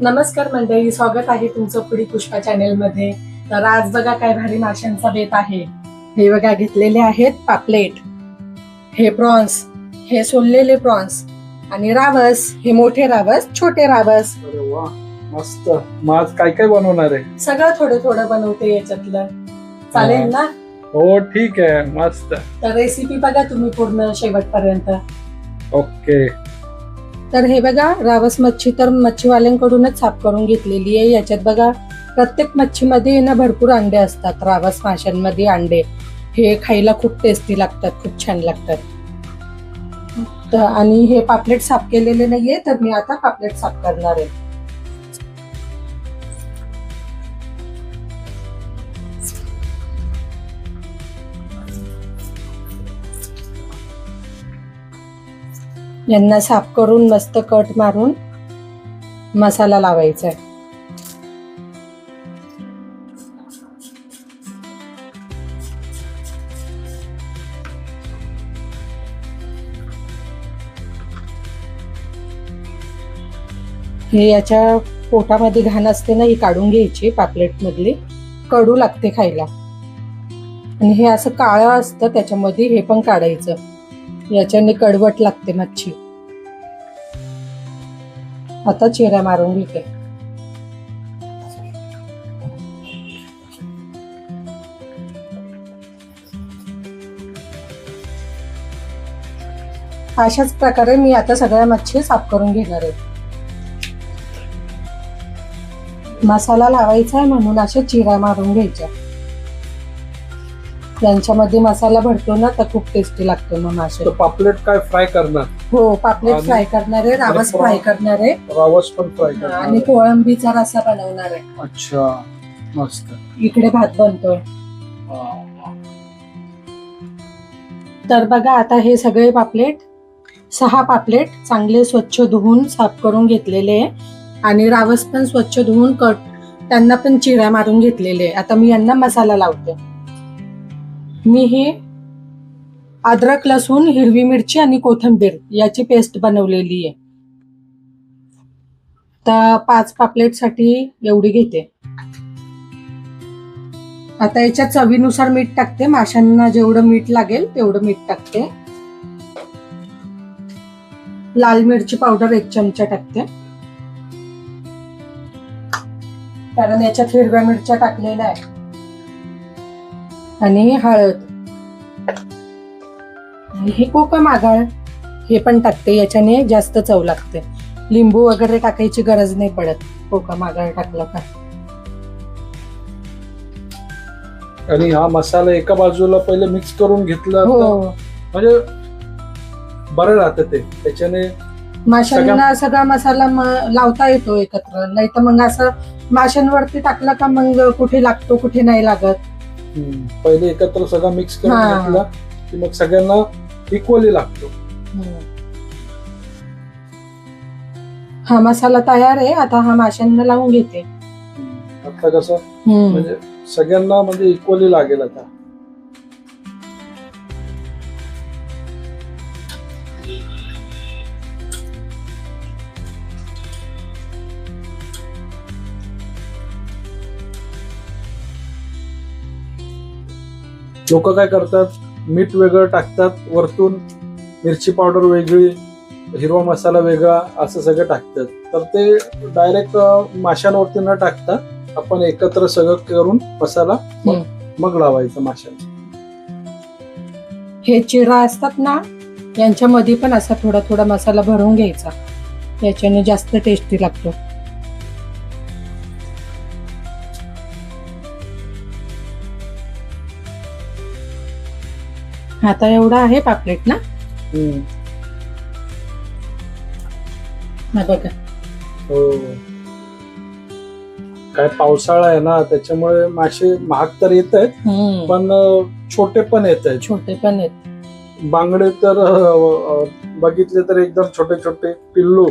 नमस्कार मंडळी, स्वागत आहे तुमचं फूडी पुष्पा चॅनेल मध्ये. तर आज बघा काय भारी माशांचा बेत आहे. हे बघा घेतलेले आहेत पापलेट, हे प्रॉन्स, हे सोललेले प्रॉन्स आणि रावस, हे मोठे रावस, छोटे रावस. अरे वा, मस्त. मग आज काय काय बनवणार आहे? सगळं थोडं थोडं बनवते याच्यातलं. चालेल ना? हो ठीक आहे, मस्त. तर रेसिपी बघा तुम्ही पूर्ण शेवटपर्यंत. ओके. तर हे बघा रावस मच्छी तर मच्छीवाल्यांकडूनच साफ करून घेतलेली आहे. याच्यात बघा प्रत्येक मच्छीमध्ये ना भरपूर अंडे असतात. रावस माशांमध्ये अंडे हे खायला खूप टेस्टी लागतात, खूप छान लागतात. तर आणि हे पापलेट साफ केलेले नाहीये, तर मी आता पापलेट साफ करणार आहे. यांना साफ करून मस्त कट मारून मसाला लावायचा आहे. हे याच्या पोटामध्ये घाण असते ना, ही काढून घ्यायची. पापलेट मधली कडू लागते खायला, आणि हे असं काळं असतं त्याच्यामध्ये, हे पण काढायचं. याच्याने कडवट लागते मच्छी. आता चिरा मारून घेते. अशाच प्रकारे मी आता सगळ्या मच्छी साफ करून घेणार आहे. मसाला लावायचा आहे म्हणून अशा चिरा मारून घ्यायच्या. यांच्यामध्ये मसाला भरतो ना, तर खूप टेस्टी लागतो मग मासे. पापलेट काय फ्राय करणार? हो, पापलेट फ्राय करणार आहे, रावस फ्राय करणार आहे, रावस पण फ्राय करणार आणि कोळंबीचा रस्सा बनवणार आहे. अच्छा, मस्त. इकडे भात बनतोय. तर बघा आता हे सगळे पापलेट, 6 पापलेट चांगले स्वच्छ धुवून साफ करून घेतलेले आहे, आणि रावस पण स्वच्छ धुवून कट, त्यांना पण चिरा मारून घेतलेले. आता मी यांना मसाला लावते. मी हे अद्रक, लसूण, हिरवी मिरची आणि कोथिंबीर याची पेस्ट बनवलेली आहे. तर 5 पापलेट साठी एवढी घेते. आता याच्यात चवीनुसार मीठ टाकते. माशांना जेवढं मीठ लागेल तेवढं मीठ टाकते. लाल मिरची पावडर 1 चमचा टाकते, कारण याच्यात हिरव्या मिरच्या टाकलेल्या आहे. आणि हळद, आणि हे कोकम आगळ हे पण टाकते. याच्याने जास्त चव लागते. लिंबू वगैरे टाकायची गरज नाही पडत कोकम आगळ टाकलं का. आणि हा मसाला एका बाजूला पहिले मिक्स करून घेतला हो, म्हणजे बरं राहतं ते. त्याच्याने माशांना सगळा मसाला लावता येतो एकत्र. नाही तर मग असं माशांवरती टाकला का मग कुठे लागतो कुठे नाही लागत. पहिले एकत्र सगळं मिक्स करून घेतला की मग सगळ्यांना इक्वली लागतो. हा मसाला तयार आहे. आता हा माशांना लावून घेते. आता कसं म्हणजे सगळ्यांना म्हणजे इक्वली लागेल. आता लोक काय करतात, मीठ वेगळं टाकतात, वरतून मिरची पावडर वेगळी, हिरवा मसाला वेगळा, असं सगळं टाकतात. तर ते डायरेक्ट माशांवरती न टाकता आपण एकत्र सगळं करून मसाला मग लावायचा माशांचा. हे चिरा असतात ना, यांच्यामध्ये पण असा थोडा थोडा मसाला भरून घ्यायचा. याच्याने जास्त टेस्टी लागतो. आता एवढा आहे पापलेट ना. बघा, हो, काय पावसाळा आहे ना, त्याच्यामुळे मासे महाग तर येत आहेत, पण छोटे पण येत आहेत. छोटे पण आहेत. बांगडे तर बघितले तर एकदम छोटे छोटे पिल्लू.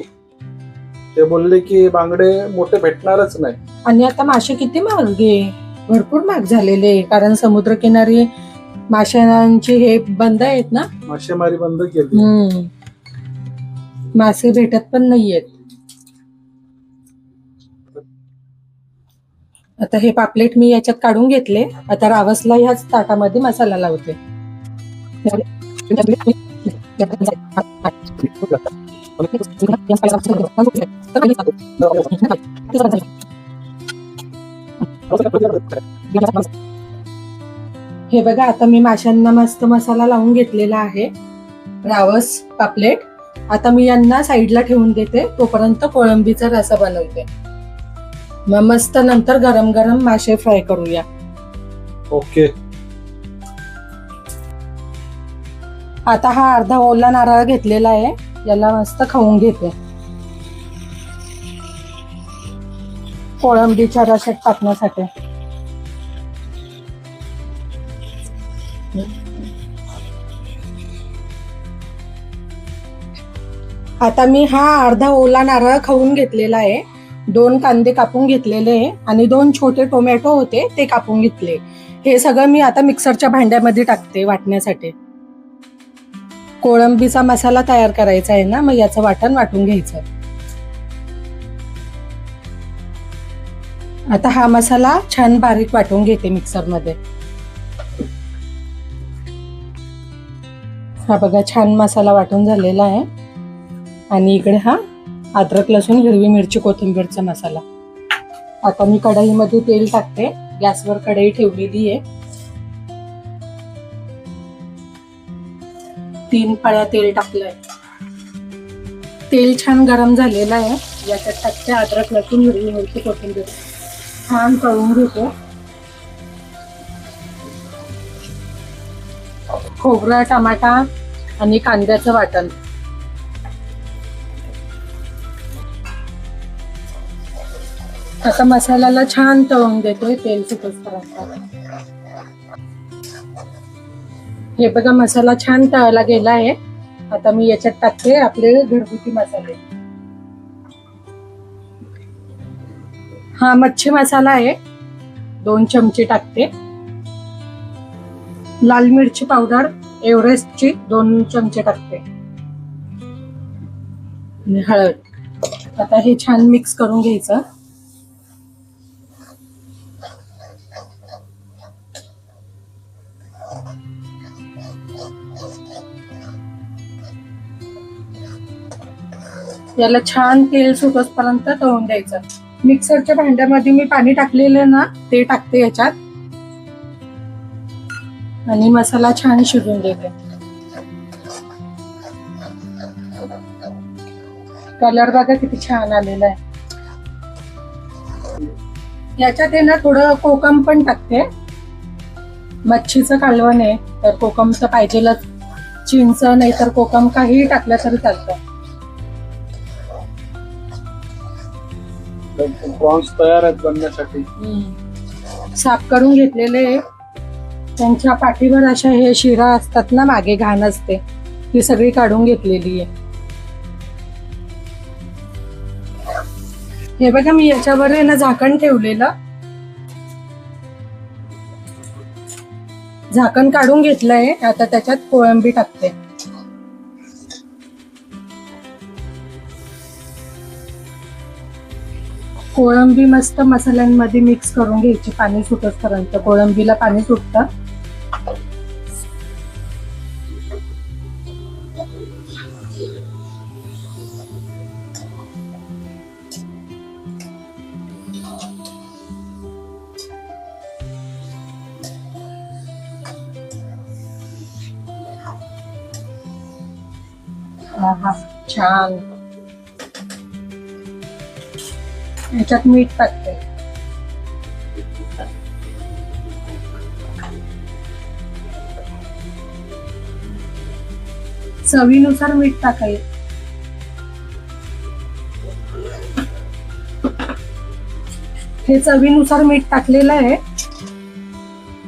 ते बोलले की बांगडे मोठे भेटणारच नाही. आणि आता मासे किती महाग आहे, भरपूर महाग झालेले, कारण समुद्रकिनारी माशांची हे बंद आहेत ना, मासेमारी बंद केली. मासे भेटत पण नाहीयेत. लागतं. आता हे पापलेट मी याच्यात काढून घेतले. आता रावसला ह्याच ताटामध्ये मसाला लावते. हे बघा, आता मी माशांना मस्त मसाला लावून घेतलेला आहे. रावस पापलेट आता मी यांना साईडला ठेवून देते. तोपर्यंत कोळंबीचा रस्सा बनवते. मग मस्त नंतर गरम गरम मासे फ्राय करूया. ओके. आता हा अर्धा ओला नारळ घेतलेला आहे. याला मस्त खाऊन घेते. कोळंबीच्या रश्यात टाकण्यासाठी. आता मी हा अर्धा ओला नारळ खाऊन घेतलेला आहे. 2 कांदे कापून घेतलेले आहे आणि 2 छोटे टोमॅटो होते ते कापून घेतले. हे सगळं मी आता मिक्सरच्या भांड्यामध्ये टाकते वाटण्यासाठी. कोळंबीचा मसाला तयार करायचा आहे ना, मग याचं वाटण वाटून घ्यायचं. आता हा मसाला छान बारीक वाटून घेते मिक्सरमध्ये. हा बघा, छान मसाला वाटून झालेला आहे. आणि इकडे हा अद्रक लसूण हिरवी मिरची कोथिंबीरचा मसाला. आता मी कढईमध्ये तेल टाकते. गॅसवर कढई ठेवलेली आहे. 3 पळ्या तेल टाकलंय. तेल छान गरम झालेलं आहे. याच्यात टाकते अद्रक लसूण हिरवी मिरची कोथिंबीर. छान तळून घेतो. खोबरा, टमाटा आणि कांद्याचं वाटण. आता मसाल्याला छान तळून देतोय तेल सुटेपर्यंत. हे बघा, मसाला छान तळला गेला आहे. आता मी याच्यात टाकते आपले घरगुती मसाले. हा मच्छी मसाला आहे. 2 चमचे टाकते. लाल मिरची पावडर एव्हरेस्टची 2 चमचे टाकते. आणि हळद. आता हे छान मिक्स करून घ्यायचं. याला छान तेल सुटोपर्यंत तळून द्यायचं. मिक्सरच्या भांड्यामध्ये मी पाणी टाकलेलं ना, ते टाकते याच्यात आणि मसाला छान शिजून देते. कलर बघा किती छान आलेला आहे. याच्यात आहे ना थोडं कोकम पण टाकते. मच्छीचं कालवण आहे तर कोकम तर पाहिजेलच. चिंच नाही तर कोकम काहीही टाकलं तरी चालतं. प्रॉन्स तयार आहेत बनण्यासाठी. साफ करून घेतलेले. त्यांच्या पाठीवर अशा हे शिरा असतात ना, मागे घाण असते, ती सगळी काढून घेतलेली आहे. हे बघा, मी याच्यावर आहे ना झाकण ठेवलेलं. झाकण काढून घेतलंय. आता त्याच्यात कोळंबी टाकते. कोळंबी मस्त मसाल्यांमध्ये मिक्स करून घ्यायची पाणी सुटेपर्यंत. कोळंबीला पाणी सुटतं. छान. याच्यात मीठ टाकते. चवीनुसार मीठ टाकायचं. हे चवीनुसार मीठ टाकलेलं आहे.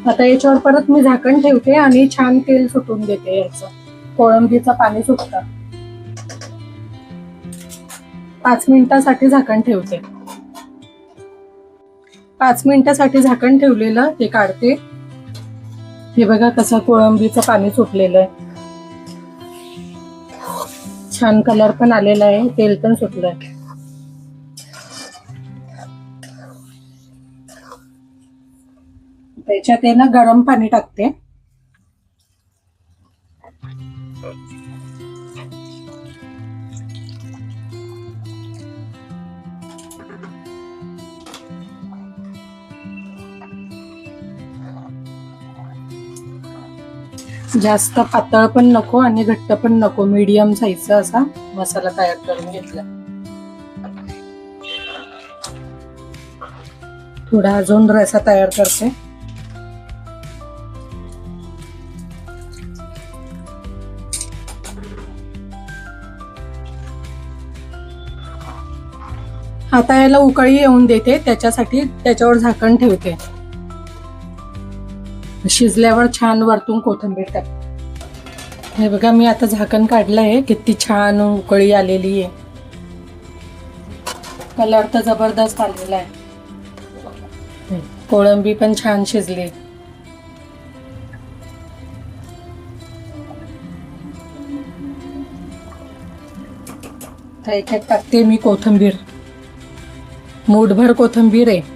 आता याच्यावर परत मी झाकण ठेवते आणि छान तेल सुटून देते. याचं कोळंबीचं पाणी सुटतं. 5 मिनिटासाठी झाकण ठेवते. 5 मिनिटासाठी झाकण ठेवलेलं ते काढते. हे बघा कसं कोळंबीचं पाणी सुटलेलं आहे. छान कलर पण आलेला आहे. तेल पण सुटलंय. त्याच्यात आहे ना गरम पाणी टाकते. जास्त पातळ पण नको आणि घट्ट पण नको, मीडियम साईजचा असा मसाला तयार करून घेतला. थोडा अजून रसा तयार करते. आता याला उकळी येऊन देते, त्याच्यासाठी त्याच्यावर झाकण ठेवते. शिजल्यावर छान वरतून कोथिंबीर टाकते. हे बघा मी आता झाकण काढलंय, किती छान उकळी आलेली आहे. कलर तर जबरदस्त आलेला आहे. कोळंबी पण छान शिजली. त्याच्यात टाकते मी कोथिंबीर, मूठभर कोथिंबीर आहे.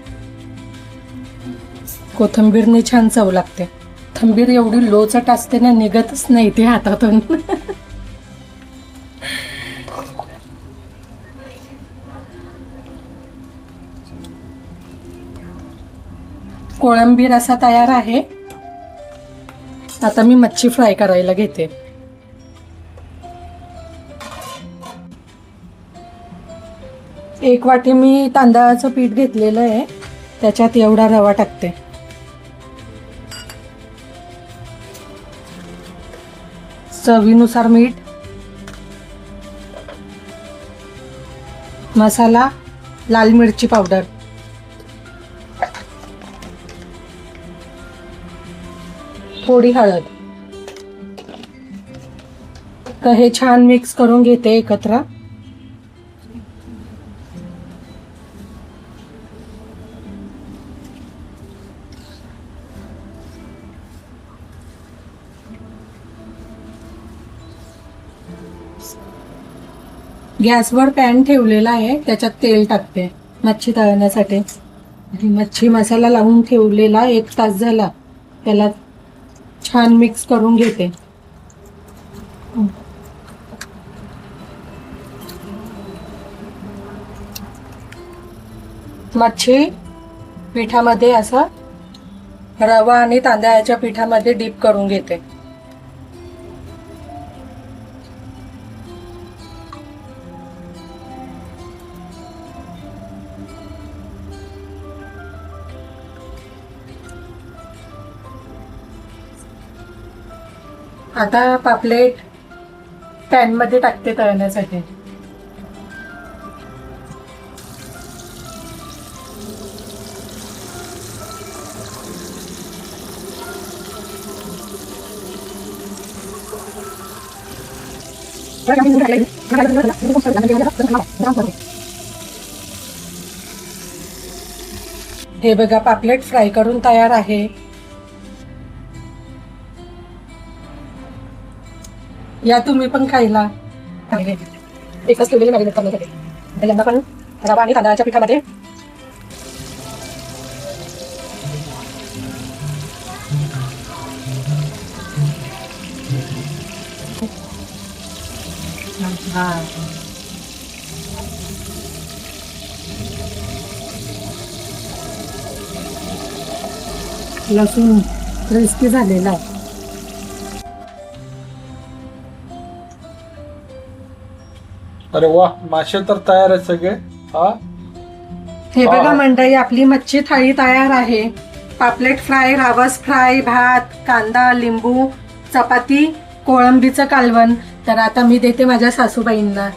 कोथिंबीरने छान चव लागते. कोथिंबीर एवढी लोचट असते ना, निघतच नाही ते हातातून. कोळंबी रसा तयार आहे. आता मी मच्छी फ्राय करायला घेते. एक वाटी मी तांदळाचं पीठ घेतलेलं आहे, त्याच्यात एवढा रवा टाकते. चवीनुसार मीठ, मसाला, लाल मिरची पावडर, थोडी हळद. तर हे छान मिक्स करून घेते एकत्र. गॅसवर पॅन ठेवलेला आहे, त्याच्यात तेल टाकते मच्छी तळण्यासाठी. मच्छी मसाला लावून ठेवलेला 1 तास झाला, त्याला छान मिक्स करून घेते. मच्छी पिठामध्ये असं रवा आणि तांदळाच्या पिठामध्ये डीप करून घेते. आता पापलेट पॅन मध्ये टाकते तळण्यासाठी. हे बघा पापलेट फ्राय करून तयार आहे. या तुम्ही पण खायला. एकच ठेवलेली मॅरिनेट करण्यासाठी. पहिल्यांदा पण रवा आणि तांदळाच्या पिठामध्ये लसूण क्रिस्पी झालेला. अरे वा, मासे तर तयार आहेत सगळे. हे बघा मंडळी, आपली मच्छी थाळी तयार आहे. पापलेट फ्राय, रावस फ्राय, भात, कांदा, लिंबू, चपाती, कोळंबीचं कालवण. तर आता मी देते माझ्या सासूबाईंना.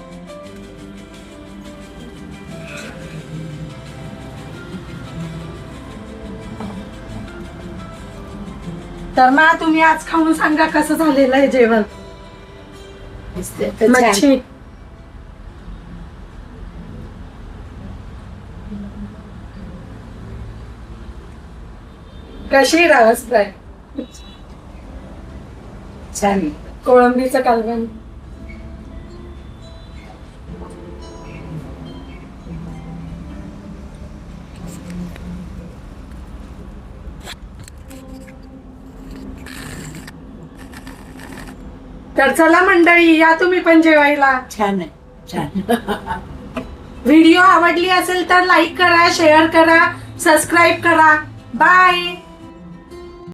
तर मग तुम्ही आज खाऊन सांगा कसं झालेलं आहे जेवण. मच्छी कशी, रावस फ्राय छान, कोळंबीचं कालवण तर चला मंडळी, या तुम्ही पण जेवायला. छान आहे, छान. व्हिडिओ आवडली असेल तर लाईक करा, शेअर करा, सबस्क्राईब करा. बाय.